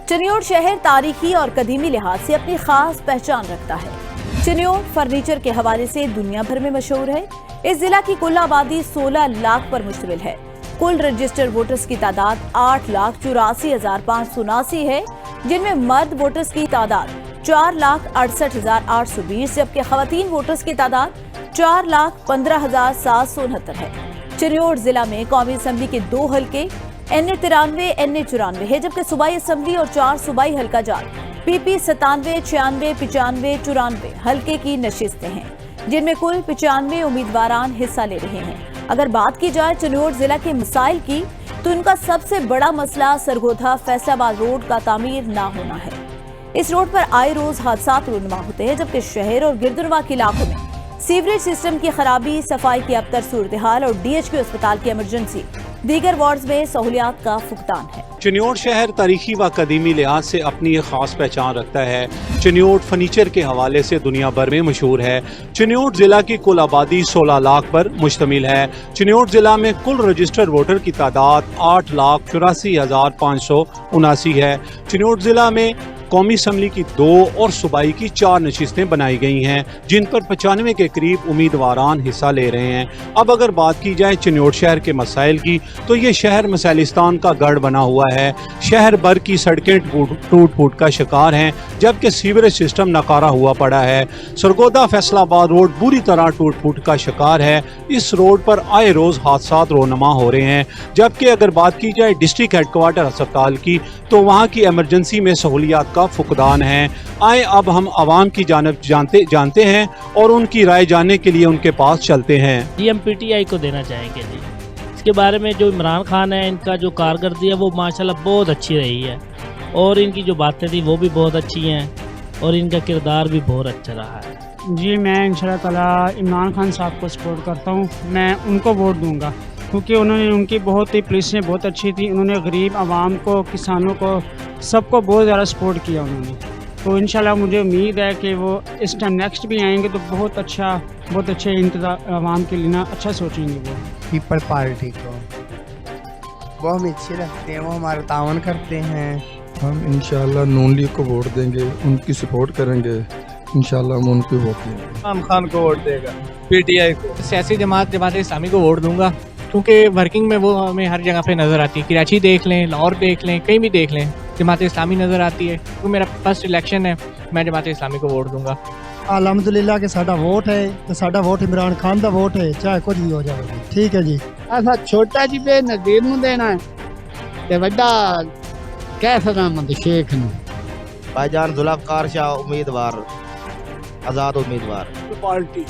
चिन्योट शहर तारीखी और कदीमी लिहाज से अपनी खास पहचान रखता है। चिन्योट फर्नीचर के हवाले से दुनिया भर में मशहूर है। इस जिला की कुल आबादी 16 लाख पर मुश्तमिल है। कुल रजिस्टर्ड वोटर्स की तादाद 8,84,579 है, जिनमें मर्द वोटर्स की तादाद 4,68,820 जबकि खवातीन वोटर्स की तादाद 4,15,769 है। चिन्योट जिला में कौमी असम्बली के 2 हलके NA-93, NA-94 है, जबकि सूबाई असम्बली और 4 सूबाई हल्का जात PP 97, 96, 95, 94 हल्के की नशिस्तें हैं, जिनमें कुल 95 उम्मीदवारान हिस्सा ले रहे हैं। अगर बात की जाए चिन्योट जिला के मसाइल की, तो इनका सबसे बड़ा मसला सरगोधा फैसलाबाद रोड का तामीर ना होना है। इस रोड पर आए रोज हादसात रूनुमा होते हैं, जबकि शहर और गिरदुनवा के इलाकों में सीवरेज सिस्टम की खराबी, सफाई की अबतर सूरत हाल और DHQ अस्पताल की इमरजेंसी दीगर वार्ड्स में सहूलियात का फुकदान है। चिन्योट शहर तारीखी व कदीमी लिहाज से अपनी एक खास पहचान रखता है। चिन्योट फर्नीचर के हवाले से दुनिया भर में मशहूर है। चिन्योट जिला की कुल आबादी 16 लाख पर मुश्तमिल है। चिन्योट जिला में कुल रजिस्टर्ड वोटर की तादाद 8,84,579 है। चिन्योट जिला में कौमी असम्बली की 2 और सूबाई की 4 नशिस्तें बनाई गई हैं, जिन पर 95 के करीब उम्मीदवारान हिस्सा ले रहे हैं। अब अगर बात की जाए चिन्योट शहर के मसाइल की, तो ये शहर मसाइलिस्तान का गढ़ बना हुआ है। शहर भर की सड़कें टूट फूट का शिकार हैं, जबकि सीवरेज सिस्टम नकारा हुआ पड़ा है। सरगोधा फैसलाबाद रोड बुरी तरह टूट फूट का शिकार है। इस रोड पर आए रोज हादसात रोनमा हो रहे हैं। जबकि अगर बात की जाए डिस्ट्रिक्ट हेडक्वार्टर अस्पताल की, तो वहाँ की इमरजेंसी में सहूलियात का फुकदान है। आए अब हम आवाम की जानिब जानते हैं और उनकी राय जानने के लिए उनके पास चलते हैं। हम PTI को देना चाहेंगे जी। इसके बारे में जो इमरान खान है, इनका जो कारकर्दगी है वो माशाल्लाह बहुत अच्छी रही है, और इनकी जो बातें थी वो भी बहुत अच्छी हैं, और इनका किरदार भी बहुत अच्छा रहा है। जी मैं इंशाल्लाह ताला इमरान खान साहब को सपोर्ट करता हूँ। मैं उनको वोट दूंगा क्योंकि उनकी बहुत ही पुलिसें बहुत अच्छी थी। उन्होंने गरीब आवाम को, किसानों को, सबको बहुत ज़्यादा सपोर्ट किया उन्होंने। तो इंशाल्लाह मुझे उम्मीद है कि वो इस टाइम नेक्स्ट भी आएंगे तो बहुत अच्छे आवाम के लिए ना अच्छा सोचेंगे। वो पीपल पार्टी को वो हमें अच्छे लगते हैं, वो हमारा तावन करते हैं। हम इंशाल्लाह नून लीग को वोट देंगे, उनकी सपोर्ट करेंगे। इंशाल्लाह हम उनको वोट देंगे। इमरान खान को वोट देगा, PTI को। सियासी जमात इस्लामी को वोट दूंगा, क्योंकि वर्किंग में वो हमें हर जगह पे नज़र आती है। कराची देख लें, लाहौर देख लें, कहीं भी देख लें, जमात इस्लामी नज़र आती है। तो मेरा फर्स्ट इलेक्शन है, मैं जमात इस्लामी को वोट दूंगा। अलहमदुलिल्लाह के साडा वोट है तो साडा वोट इमरान खान का वोट है, चाहे कुछ भी हो जाए। ठीक है जी। असा छोटा जी पे नज़ीर नूं देना है ते वड्डा कैफर अहमद शेख नूं। भाईजान जुल्फकार शाह उम्मीदवार, आज़ाद उम्मीदवार। पार्टी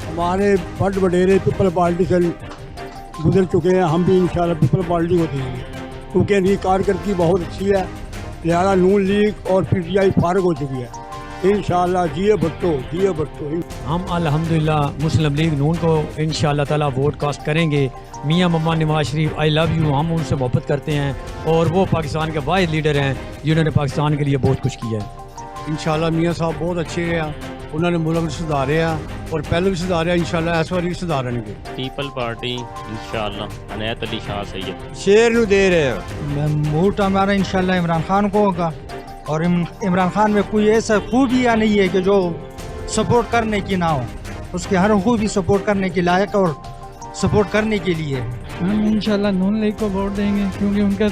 हमारे बड़ वडेरे पीपल पार्टी से गुजर चुके हैं, हम भी इंशाल्लाह पीपल पार्टी को देंगे क्योंकि इनकी कारकर्दगी बहुत अच्छी है। लिहाजा नून लीग और PTI फारग हो चुकी है। इंशाल्लाह जिए भट्टो। हम अल्हम्दुलिल्लाह मुस्लिम लीग नून को इंशाल्लाह ताला वोट कास्ट करेंगे। मियां मम्मा Nawaz Sharif I love you, हम उनसे मोहब्बत करते हैं और वो पाकिस्तान के वाहिद लीडर हैं जिन्होंने पाकिस्तान के लिए बहुत कुछ किया है। इंशाल्लाह मियाँ साहब बहुत अच्छे हैं, उन्होंने मुल्क में सुधारे हैं और पहले भी सुधारे, इंशाल्लाह इस बार भी सुधारेंगे। पीपल पार्टी इंशाल्लाह अनायत अली शाह सैयद शेर नू दे रहे हैं। वोट हमारा इंशाल्लाह इमरान खान को होगा, और इमरान खान में कोई ऐसा खूबियाँ नहीं है कि जो सपोर्ट करने की ना हो। उसके हर खूबी सपोर्ट करने के लायक और सपोर्ट करने के लिए। हम इंशाल्लाह नून लीग को वोट देंगे क्योंकि उनका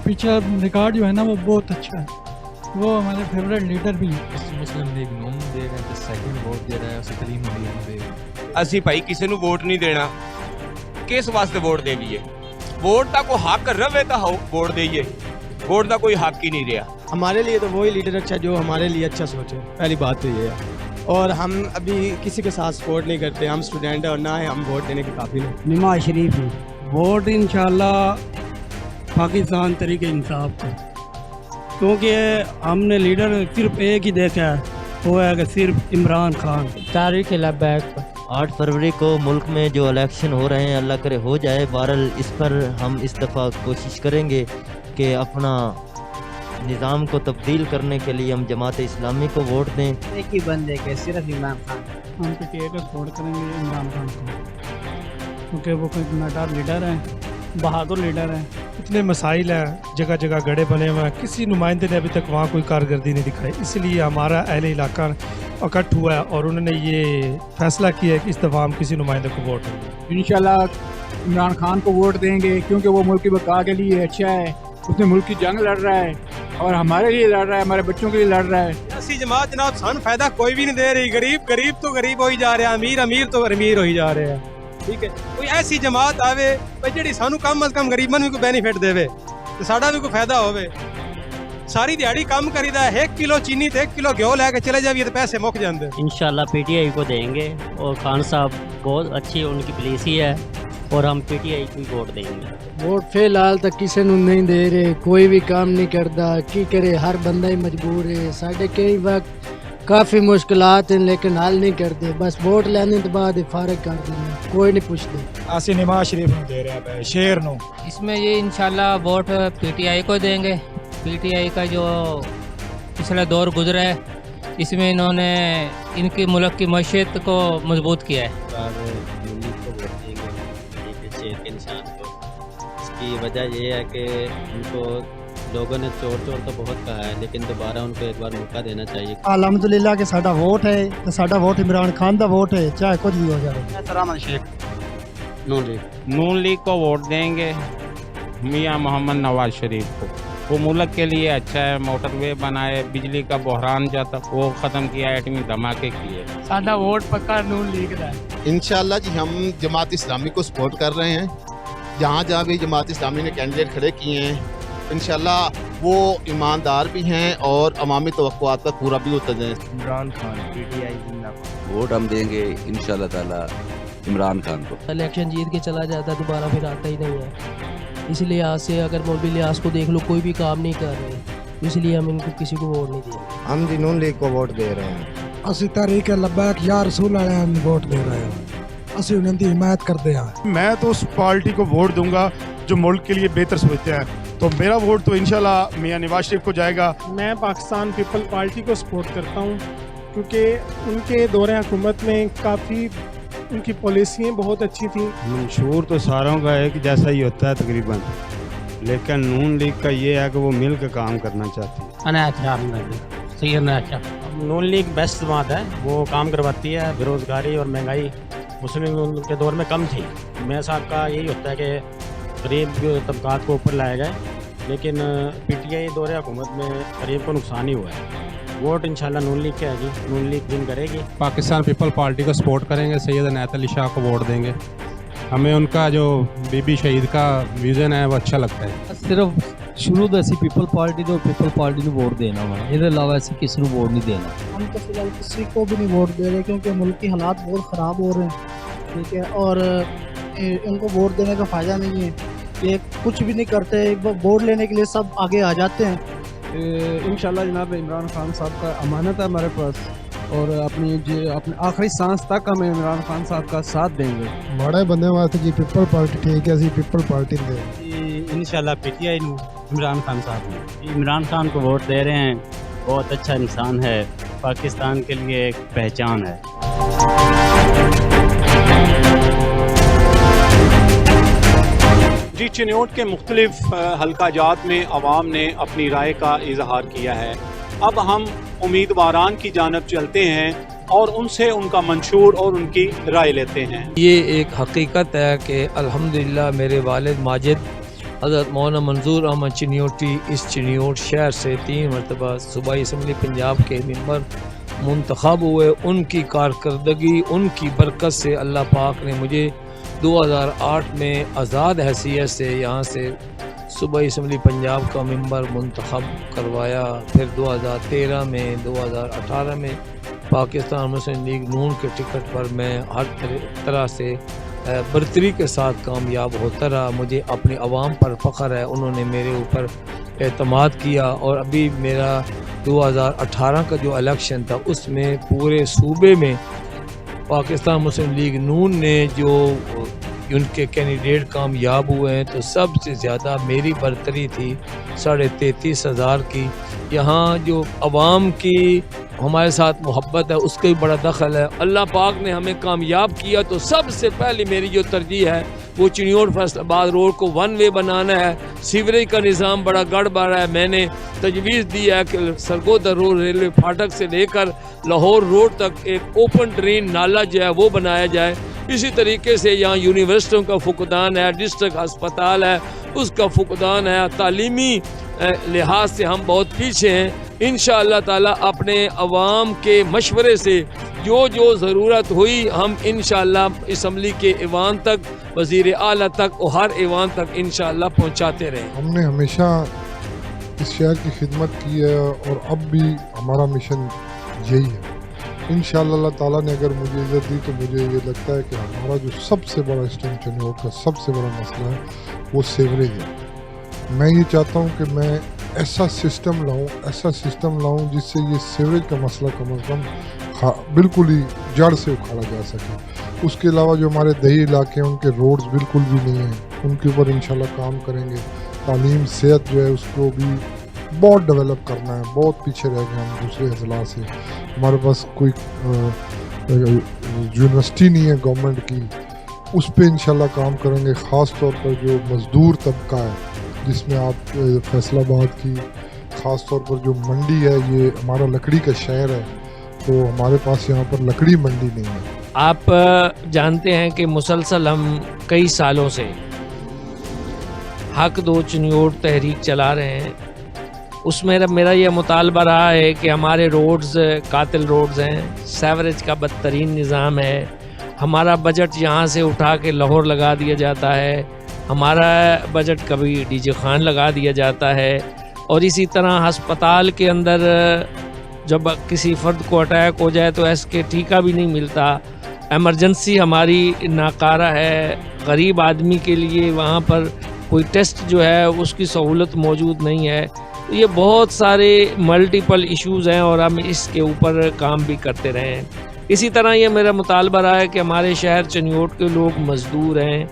पिछला रिकॉर्ड जो है ना वो बहुत अच्छा है। वो हमारे फेवरेट लीडर भी हैं। मुस्लिम लीग नून दे रहे हैं, सेकंड वोट दे रहा है उसे कलीम अली दे। ਅਸੀਂ ਭਾਈ ਕਿਸੇ ਨੂੰ ਵੋਟ ਨਹੀਂ ਦੇਣਾ, ਕਿਸ ਵਾਸਤੇ ਵੋਟ ਦੇਈਏ? ਵੋਟ ਦਾ ਕੋਈ ਹੱਕ ਰਵੇ ਤਾਂ ਵੋਟ ਦੇਈਏ, वोट का कोई हक ही नहीं रहा। हमारे लिए तो वही लीडर अच्छा जो हमारे लिए अच्छा सोचे, पहली बात तो ये है। और हम अभी किसी के साथ सपोर्ट नहीं करते, हम स्टूडेंट हैं और ना है हम वोट देने के काबिल हैं। नवाज शरीफ वोट इंशाल्लाह पाकिस्तान तरीके इंसाफ को, क्योंकि हमने लीडर सिर्फ एक ही देखा है, वो है कि सिर्फ इमरान खान। तारीख लबैक 8 फरवरी को मुल्क में जो इलेक्शन हो रहे हैं अल्लाह करे हो जाए। बहरहाल इस पर हम इस दफ़ा कोशिश करेंगे कि अपना निज़ाम को तब्दील करने के लिए हम जमात इस्लामी को वोट दें। एक ही बंदे के सिर्फ इमरान खान। हम PTI को सपोर्ट करेंगे इमरान खान को, क्योंकि वो कोई जिम्मेदार लीडर हैं बहादुर लीडर हैं। इतने मसाइल हैं, जगह जगह गड्ढे बने हुए हैं, किसी नुमाइंदे ने अभी तक वहाँ कोई कारकर्दगी नहीं दिखाई। इसलिए हमारा अहले इलाका इकट्ठ हुआ है और उन्होंने ये फैसला किया है कि इस दफ़ा हम किसी नुमाइंदे को वोट देंगे। इंशाल्लाह इमरान खान को वोट देंगे, क्योंकि वो मुल्क की बका के लिए अच्छा है। उसने मुल्क की जंग लड़ रहा है और हमारे लिए लड़ रहा है, हमारे बच्चों के लिए लड़ रहा है। ऐसी जमात जनाब सन फायदा कोई भी नहीं दे रही। गरीब तो गरीब हो ही जा रहा है, अमीर तो अमीर हो ही जा रहे हैं। ठीक है, कोई ऐसी जमात आवे जी सानू कम अज कम गरीबन भी कोई बेनीफिट देवे तो साडा भी कोई फायदा होवे। सारी दिहाड़ी काम करीदा है, 1 किलो चीनी ते 1 किलो घ्यो लेके चले जाइए तो पैसे मुक जाते। इंशाल्लाह पीटीआई को देंगे और खान साहब बहुत अच्छी उनकी पॉलिसी है और हम पीटीआई को ही वोट देंगे। वोट फिलहाल तक किसी ਨੂੰ नहीं दे रहे, कोई भी काम नहीं करता, की करे, हर बंदा ही मजबूर है। साढ़े कई वक्त काफ़ी मुश्किलात हैं लेकिन हल नहीं करते, बस वोट लेने के बाद फारग कर देना, कोई नहीं पूछते। ਅਸੀਂ नवाज शरीफ ਨੂੰ दे रहे हैं, शेर ਨੂੰ। इसमें ये इंशाल्लाह वोट पीटीआई को देंगे। पीटीआई का जो पिछला दौर गुजरा है इसमें इन्होंने इनकी मुल्क की मईशत को मजबूत किया है। शेर के निशान को, इसकी वजह ये है कि उनको लोगों ने चोर तो बहुत कहा है, लेकिन दोबारा उनको एक बार मौका देना चाहिए। अलहमदुलिल्लाह कि साडा वोट है तो साडा वोट इमरान खान का वोट है, चाहे कुछ भी हो जाए। सरामन शेख नून लीग को वोट देंगे। मियां मोहम्मद नवाज शरीफ को, वो मुल्क के लिए अच्छा है। मोटरवे बनाए, बिजली का बहरान जाता वो ख़त्म किया, एटमी धमाके किए। साडा वोट पक्का नून लीग का है। इंशाल्लाह जी हम जमात इस्लामी को सपोर्ट कर रहे हैं। जहाँ जहाँ भी जमात इस्लामी ने कैंडिडेट खड़े किए हैं इंशाल्लाह वो ईमानदार भी हैं और अवामी तवक्कुआत का पूरा भी उतर जाए। इमरान खान पीटीआई जिंदाबाद। वोट हम देंगे इंशाल्लाह ताला इमरान खान को। इलेक्शन जीत के चला जाता दोबारा फिर आता ही नहीं है, इसलिए आज से अगर मौलवी लिहाज को देख लो कोई भी काम नहीं कर रहे, इसलिए हम इनको किसी को वोट नहीं देंगे। हम जी नून लीग को वोट दे रहे हैं। ਅਸੀਂ ਤਰੀਕ ਲਬੈਕ ਯਾ ਰਸੂਲ ਵਾਲਿਆਂ ਨੂੰ ਵੋਟ ਦੇ ਰਹੇ ਹਾਂ, ਅਸੀਂ ਉਹਨਾਂ ਦੀ ਹਿਮਾਇਤ ਕਰਦੇ ਹਾਂ। मैं तो उस पार्टी को वोट दूंगा जो मुल्क के लिए बेहतर सोचते हैं, तो मेरा वोट तो इंशाल्लाह मियां नवाज शरीफ को जाएगा। मैं पाकिस्तान पीपल पार्टी को सपोर्ट करता हूँ क्योंकि उनके दौरे हुकूमत में काफ़ी उनकी पॉलिसियाँ बहुत अच्छी थी। मंशूर तो सारों का एक जैसा ही होता है तकरीबन, लेकिन नून लीग का ये है कि वो मिल के काम करना चाहती है। नून लीग बेस्ट जमात है, वो काम करवाती है। बेरोज़गारी और महंगाई मुस्लिम के दौर में कम थी। मेरे साहब का यही होता है कि गरीब तबकात को ऊपर लाया जाए, लेकिन पीटीआई दौरे हुकूमत में गरीब को नुकसान ही हुआ है। वोट इंशाल्लाह नून लीग के आएगी, नून लीग विन करेगी। पाकिस्तान पीपल पार्टी को सपोर्ट करेंगे, सैयद अनायत अली शाह को वोट देंगे। हमें उनका जो बीबी शहीद का विज़न है वो अच्छा लगता है। सिर्फ शुरू तो ऐसी पीपल पार्टी तो पीपल पार्टी को वोट देना वा, इसके अलावा ऐसी किसी को वोट नहीं देना। हम तो फिलहाल किसी को भी नहीं वोट दे रहे क्योंकि मुल्क के हालात बहुत ख़राब हो रहे हैं। ठीक है, और इनको वोट देने का फ़ायदा नहीं है, ये कुछ भी नहीं करते, वोट लेने के लिए सब आगे आ जाते हैं। इंशाल्लाह जनाब इमरान खान साहब का अमानत है हमारे पास और अपने आखिरी सांस तक हम इमरान खान साहब का साथ देंगे। बड़े बंदे वास्ते जी पीपल पार्टी ठीक है, ਅਸੀਂ पीपल पार्टी दे इंशाल्लाह पीटीआई इमरान खान साहब इमरान खान को वोट दे रहे हैं। बहुत अच्छा इंसान है, पाकिस्तान के लिए एक पहचान है। जी, चिन्योट के मुख्तलिफ हल्का जात में अवाम ने अपनी राय का इजहार किया है। अब हम उम्मीदवारान की जानब चलते हैं और उनसे उनका मंशूर और उनकी राय लेते हैं। ये एक हकीकत है कि अल्हम्दुलिल्लाह मेरे वालिद माजिद हज़रत मौलाना मंजूर अहमद चिन्योटी इस चिन्योट शहर से 3 मरतबा सूबाई असम्बली पंजाब के मेंबर मुंतखब हुए। उनकी कारकर्दगी, उनकी बरकत से अल्लाह पाक ने मुझे 2008 में आज़ाद हैसियत से यहाँ से सूबाई असम्बली पंजाब का मेंबर मुंतखब करवाया। फिर 2013 में 2018 में पाकिस्तान मुस्लिम लीग नून के टिकट पर मैं हर तरह से बरतरी के साथ कामयाब होता रहा। मुझे अपने अवाम पर फ़ख्र है, उन्होंने मेरे ऊपर एतमाद किया। और अभी मेरा 2018 का जो इलेक्शन था उसमें पूरे सूबे में पाकिस्तान मुस्लिम लीग नून ने जो उनके कैंडिडेट कामयाब हुए हैं तो सबसे ज़्यादा मेरी बरतरी थी 33,500 की। यहाँ जो अवाम की हमारे साथ मोहब्बत है उसका भी बड़ा दखल है। अल्लाह पाक ने हमें कामयाब किया तो सबसे पहले मेरी जो तरजीह है وہ चिन्योट फैसलाबाद रोड को वन वे बनाना है। सीवरेज का निज़ाम बड़ा गड़बड़ है। मैंने तजवीज़ दी है कि सरगोदा रोड रेलवे फाटक से लेकर लाहौर रोड तक एक ओपन ड्रेन नाला जो है वो बनाया जाए। इसी तरीके से यहाँ यूनिवर्सिटियों का फुकदान है, डिस्ट्रिक्ट अस्पताल है उसका फुकदान है। तालीमी लिहाज से हम बहुत पीछे हैं। इंशाअल्लाह ताला अपने अवाम के मशवरे से जो जो ज़रूरत हुई हम इंशाअल्लाह असम्बली के ऐवान तक, वज़ीर आला तक और हर ऐवान तक इंशाअल्लाह पहुँचाते रहें। हमने हमेशा इस शहर की खिदमत की है और अब भी हमारा मिशन यही है। इंशाअल्लाह अल्लाह ताला ने अगर मुझे इज़्ज़त दी तो मुझे ये लगता है कि हमारा जो सबसे बड़ा इस टाइम चिन्योट का सबसे बड़ा मसला है वो सीवरेज है। मैं ये चाहता हूँ कि मैं ऐसा सिस्टम लाऊं जिससे ये सीवरेज का मसला कम से कम बिल्कुल ही जड़ से उखाड़ा जा सके। उसके अलावा जो हमारे दही इलाके हैं उनके रोड्स बिल्कुल भी नहीं हैं, उनके ऊपर इंशाल्लाह काम करेंगे। तालीम सेहत जो है उसको भी बहुत डेवलप करना है, बहुत पीछे रह गए हम दूसरे अजला से। हमारे पास कोई यूनिवर्सिटी नहीं है गवर्नमेंट की, उस पर इंशाल्लाह काम करेंगे। ख़ास तौर पर जो मज़दूर तबका है जिसमें आप फैसलाबाद की ख़ास तौर पर जो मंडी है, ये हमारा लकड़ी का शहर है तो हमारे पास यहाँ पर लकड़ी मंडी नहीं है। आप जानते हैं कि मुसलसल हम कई सालों से हक दो चिन्योट तहरीक चला रहे हैं। उसमें मेरा यह मुतालबा रहा है कि हमारे रोड्स कातिल रोड्स हैं, सेवरेज का बदतरीन निज़ाम है। हमारा बजट यहाँ से उठा के लाहौर लगा दिया जाता है, हमारा बजट कभी डीजे खान लगा दिया जाता है। और इसी तरह हस्पताल के अंदर जब किसी फ़र्द को अटैक हो जाए तो इसके टीका भी नहीं मिलता। एमरजेंसी हमारी नाकारा है, गरीब आदमी के लिए वहाँ पर कोई टेस्ट जो है उसकी सहूलत मौजूद नहीं है। ये बहुत सारे मल्टीपल इश्यूज़ हैं और हम इसके ऊपर काम भी करते रहे हैं। इसी तरह ये मेरा मुतालबा रहा है कि हमारे शहर चिन्योट के लोग मज़दूर हैं,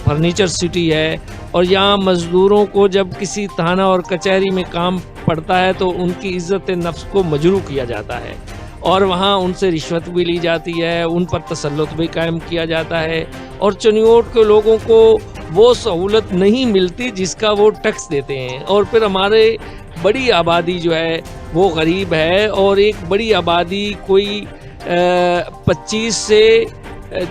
फर्नीचर सिटी है और यहाँ मज़दूरों को जब किसी थाना और कचहरी में काम पड़ता है तो उनकी इज़्ज़त नफ्स को मजरू किया जाता है और वहाँ उनसे रिश्वत भी ली जाती है, उन पर तसल्लुत भी कायम किया जाता है और चिन्योट के लोगों को वो सहूलत नहीं मिलती जिसका वो टैक्स देते हैं। और फिर हमारे बड़ी आबादी जो है वो गरीब है और एक बड़ी आबादी कोई 25 से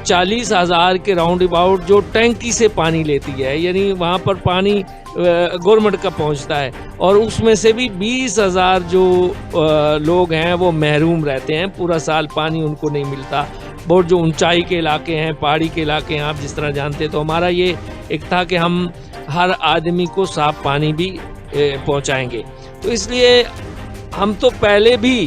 40 हज़ार के राउंड अबाउट जो टैंकी से पानी लेती है, यानी वहाँ पर पानी गवर्नमेंट का पहुँचता है और उसमें से भी 20,000 जो लोग हैं वो महरूम रहते हैं, पूरा साल पानी उनको नहीं मिलता। बहुत जो ऊंचाई के इलाके हैं, पहाड़ी के इलाके हैं, आप जिस तरह जानते हैं, तो हमारा ये एक था कि हम हर आदमी को साफ़ पानी भी पहुँचाएँगे। तो इसलिए हम तो पहले भी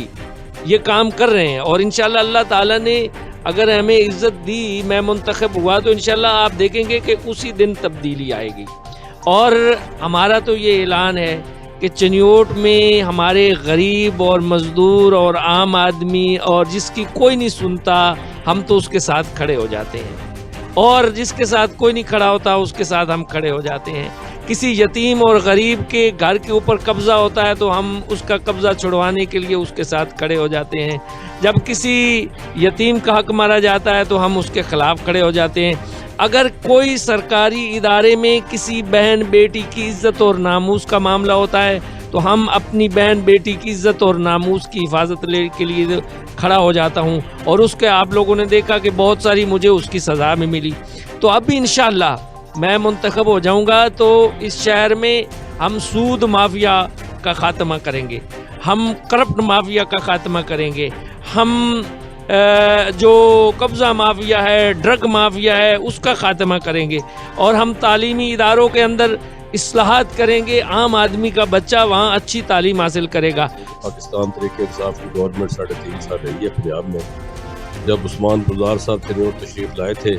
ये काम कर रहे हैं और इंशाल्लाह अल्लाह ताला ने अगर हमें इज़्ज़त दी, मैं मुंतखब हुआ तो इंशाल्लाह आप देखेंगे कि उसी दिन तब्दीली आएगी। और हमारा तो ये ऐलान है कि चिन्योट में हमारे गरीब और मज़दूर और आम आदमी और जिसकी कोई नहीं सुनता, हम तो उसके साथ खड़े हो जाते हैं और जिसके साथ कोई नहीं खड़ा होता उसके साथ हम खड़े हो जाते हैं। किसी यतीम और गरीब के घर के ऊपर कब्ज़ा होता है तो हम उसका कब्ज़ा छुड़वाने के लिए उसके साथ खड़े हो जाते हैं। जब किसी यतीम का हक मारा जाता है तो हम उसके ख़िलाफ़ खड़े हो जाते हैं। अगर कोई सरकारी इदारे में किसी बहन बेटी की इज़्ज़त और नामूस का मामला होता है तो हम अपनी बहन बेटी की इज़्ज़त और नामूस की हिफाजत के लिए खड़ा हो जाता हूँ और उसके आप लोगों ने देखा कि बहुत सारी मुझे उसकी सज़ा भी मिली। तो अब भी इंशाअल्लाह मैं मुंतखब हो जाऊंगा तो इस शहर में हम सूद माफिया का खात्मा करेंगे, हम करप्ट माफिया का खात्मा करेंगे, हम जो कब्ज़ा माफिया है, ड्रग माफिया है, उसका खात्मा करेंगे और हम तालीमी इदारों के अंदर इस्लाहात करेंगे। आम आदमी का बच्चा वहाँ अच्छी तालीम हासिल करेगा। पाकिस्तान तहरीक इंसाफ की गवर्नमेंट 3.5 साल रही है पंजाब में। जब उस्मान बुज़दार साहब चिन्योट तशरीफ़ लाए थे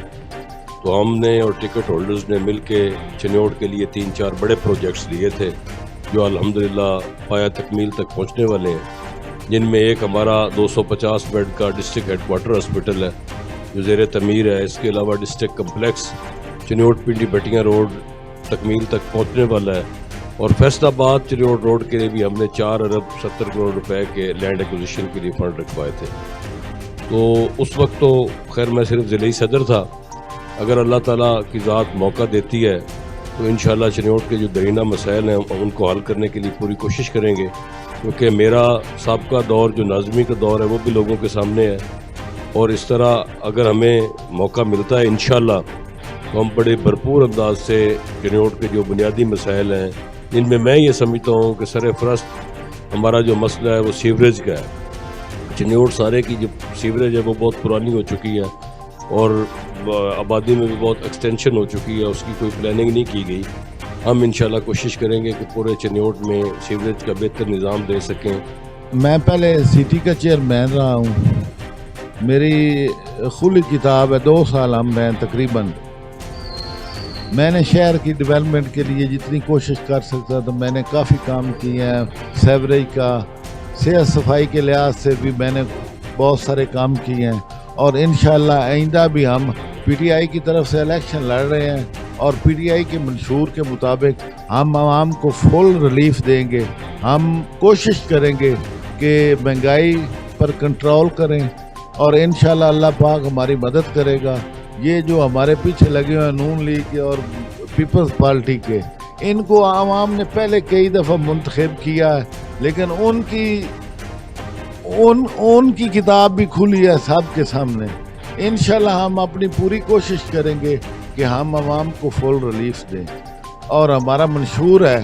तो हमने और टिकट होल्डर्स ने मिल के चिन्योट के लिए 3-4 बड़े प्रोजेक्ट्स लिए थे जो अल्हम्दुलिल्लाह पाया तकमील तक पहुंचने वाले हैं, जिनमें एक हमारा 250 बेड का डिस्ट्रिक्ट हेडक्वार्टर हॉस्पिटल है जो ज़ेर तमीर है। इसके अलावा डिस्ट्रिक्ट कम्प्लेक्स चिन्योट पिंडी भटियाँ रोड तकमील तक पहुंचने वाला है और फैसलाबाद चिन्योट रोड के लिए भी हमने 4 अरब 70 करोड़ रुपए के लैंड एक्विजिशन के लिए फंड रखवाए थे। तो उस वक्त तो खैर मैं सिर्फ ज़िले सदर था اگر اللہ تعالیٰ کی ذات موقع دیتی ہے تو انشاءاللہ چنیوٹ کے جو درینہ مسائل ہیں ان کو حل کرنے کے لیے پوری کوشش کریں گے، کیونکہ میرا سابقہ دور جو ناظمی کا دور ہے وہ بھی لوگوں کے سامنے ہے، اور اس طرح اگر ہمیں موقع ملتا ہے انشاءاللہ تو ہم بڑے بھرپور انداز سے چنیوٹ کے جو بنیادی مسائل ہیں، جن میں میں یہ سمجھتا ہوں کہ سر فہرست ہمارا جو مسئلہ ہے وہ سیوریج کا ہے۔ چنیوٹ سارے کی جو سیوریج ہے وہ بہت پرانی ہو چکی ہے اور آبادی میں بھی بہت ایکسٹینشن ہو چکی ہے، اس کی کوئی پلاننگ نہیں کی گئی۔ ہم انشاءاللہ کوشش کریں گے کہ پورے چنیوٹ میں سیوریج کا بہتر نظام دے سکیں۔ میں پہلے سٹی کا چیئرمین رہا ہوں، میری کھلی کتاب ہے، 2 سال میں تقریباً میں نے شہر کی ڈیولپمنٹ کے لیے جتنی کوشش کر سکتا تو میں نے کافی کام کیے ہیں، سیوریج کا، صحت صفائی کے لحاظ سے بھی میں نے بہت سارے کام کیے ہیں، اور انشاءاللہ آئندہ بھی ہم پی ٹی آئی کی طرف سے الیکشن لڑ رہے ہیں، اور پی ٹی آئی کے منشور کے مطابق ہم عوام کو فل ریلیف دیں گے۔ ہم کوشش کریں گے کہ مہنگائی پر کنٹرول کریں، اور انشاءاللہ اللہ پاک ہماری مدد کرے گا۔ یہ جو ہمارے پیچھے لگے ہوئے نون لیگ اور پیپلز پارٹی کے، ان کو عوام نے پہلے کئی دفعہ منتخب کیا ہے، لیکن ان کی کتاب بھی کھلی ہے سب کے سامنے۔ انشاءاللہ ہم اپنی پوری کوشش کریں گے کہ ہم عوام کو فل ریلیف دیں، اور ہمارا منشور ہے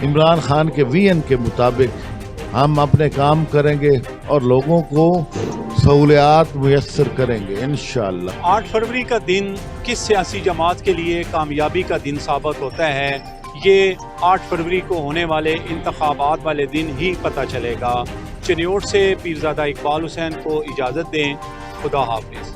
عمران خان کے ویژن کے مطابق ہم اپنے کام کریں گے اور لوگوں کو سہولیات میسر کریں گے انشاءاللہ۔ 8 فروری کا دن کس سیاسی جماعت کے لیے کامیابی کا دن ثابت ہوتا ہے، یہ 8 فروری کو ہونے والے انتخابات والے دن ہی پتہ چلے گا۔ چنیوٹ سے پیرزادہ اقبال حسین کو اجازت دیں، خدا حافظ۔